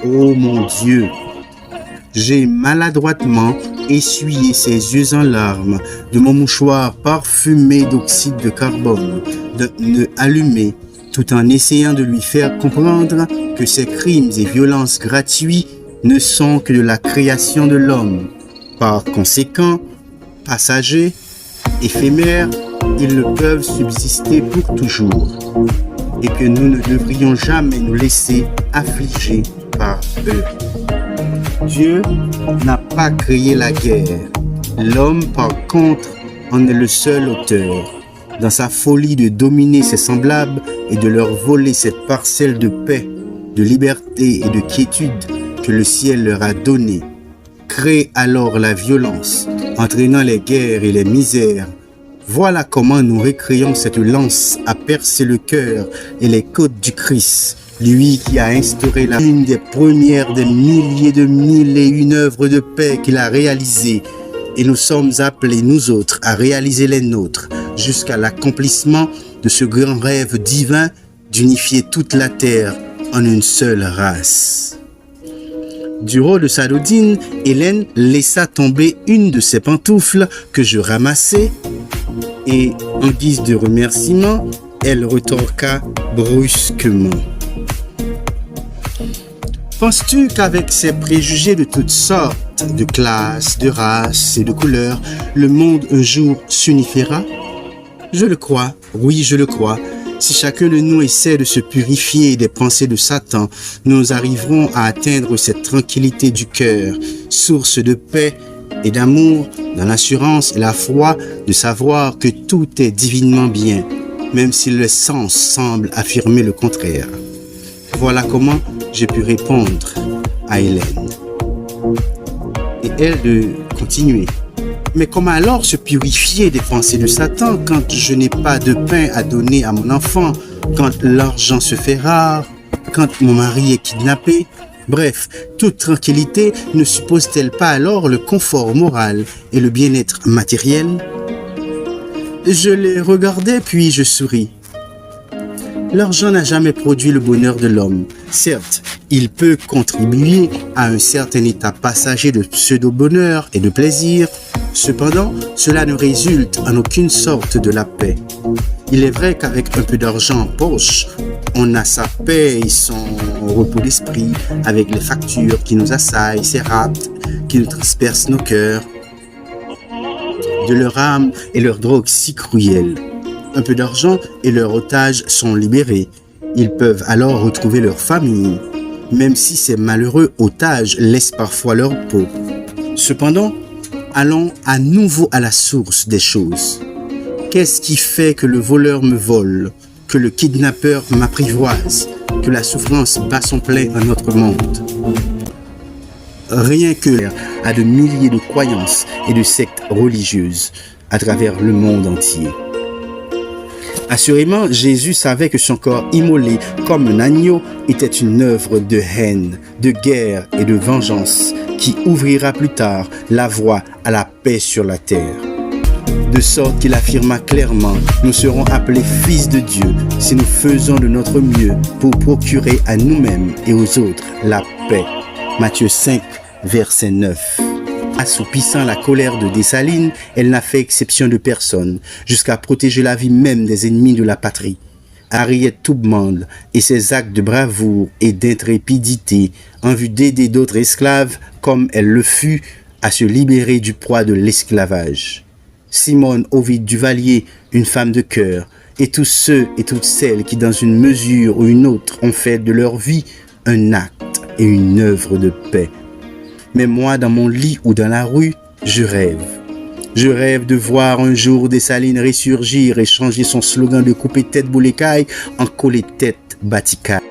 Oh mon Dieu! J'ai maladroitement essuyé ses yeux en larmes de mon mouchoir parfumé d'oxyde de carbone, d'un nœud allumé, tout en essayant de lui faire comprendre que ces crimes et violences gratuits ne sont que de la création de l'homme. Par conséquent, passagers, éphémères, ils ne peuvent subsister pour toujours, et que nous ne devrions jamais nous laisser affliger par eux. Dieu n'a pas créé la guerre. L'homme, par contre, en est le seul auteur. Dans sa folie de dominer ses semblables et de leur voler cette parcelle de paix, de liberté et de quiétude que le ciel leur a donnée, crée alors la violence, entraînant les guerres et les misères. Voilà comment nous récréons cette lance à percer le cœur et les côtes du Christ, lui qui a instauré l'une des premières des milliers de mille et une œuvres de paix qu'il a réalisées. Et nous sommes appelés, nous autres, à réaliser les nôtres, jusqu'à l'accomplissement de ce grand rêve divin d'unifier toute la terre en une seule race. Du haut de sa dodine, Hélène laissa tomber une de ses pantoufles que je ramassai et, en guise de remerciement, elle retorqua brusquement. Penses-tu qu'avec ses préjugés de toutes sortes, de classes, de races et de couleurs, le monde un jour s'unifiera? Je le crois, oui je le crois. Si chacun de nous essaie de se purifier des pensées de Satan, nous arriverons à atteindre cette tranquillité du cœur, source de paix et d'amour, dans l'assurance et la foi de savoir que tout est divinement bien, même si le sens semble affirmer le contraire. Voilà comment j'ai pu répondre à Hélène. Et elle de continuer. Mais comment alors se purifier des pensées de Satan quand je n'ai pas de pain à donner à mon enfant, quand l'argent se fait rare, quand mon mari est kidnappé? Bref, toute tranquillité ne suppose-t-elle pas alors le confort moral et le bien-être matériel? Je les regardais puis je souris. L'argent n'a jamais produit le bonheur de l'homme. Certes, il peut contribuer à un certain état passager de pseudo-bonheur et de plaisir. Cependant, cela ne résulte en aucune sorte de la paix. Il est vrai qu'avec un peu d'argent en poche, on a sa paix et son repos d'esprit avec les factures qui nous assaillent, ces raptes qui nous transpercent nos cœurs, de leur âme et leur drogue si cruelle. Un peu d'argent et leurs otages sont libérés. Ils peuvent alors retrouver leur famille, même si ces malheureux otages laissent parfois leur peau. Cependant, allons à nouveau à la source des choses. Qu'est-ce qui fait que le voleur me vole, que le kidnappeur m'apprivoise, que la souffrance bat son plein en notre monde? Rien que à de milliers de croyances et de sectes religieuses à travers le monde entier. Assurément, Jésus savait que son corps immolé comme un agneau était une œuvre de haine, de guerre et de vengeance qui ouvrira plus tard la voie à la paix sur la terre. De sorte qu'il affirma clairement, nous serons appelés fils de Dieu si nous faisons de notre mieux pour procurer à nous-mêmes et aux autres la paix. Matthieu 5, verset 9. Assoupissant la colère de Dessalines, elle n'a fait exception de personne, jusqu'à protéger la vie même des ennemis de la patrie. Harriet Tubman et ses actes de bravoure et d'intrépidité en vue d'aider d'autres esclaves, comme elle le fut, à se libérer du poids de l'esclavage. Simone Ovid Duvalier, une femme de cœur, et tous ceux et toutes celles qui, dans une mesure ou une autre, ont fait de leur vie un acte et une œuvre de paix. Mais moi, dans mon lit ou dans la rue, je rêve. Je rêve de voir un jour Dessalines ressurgir et changer son slogan de couper tête boule écaille en coller tête baticaille.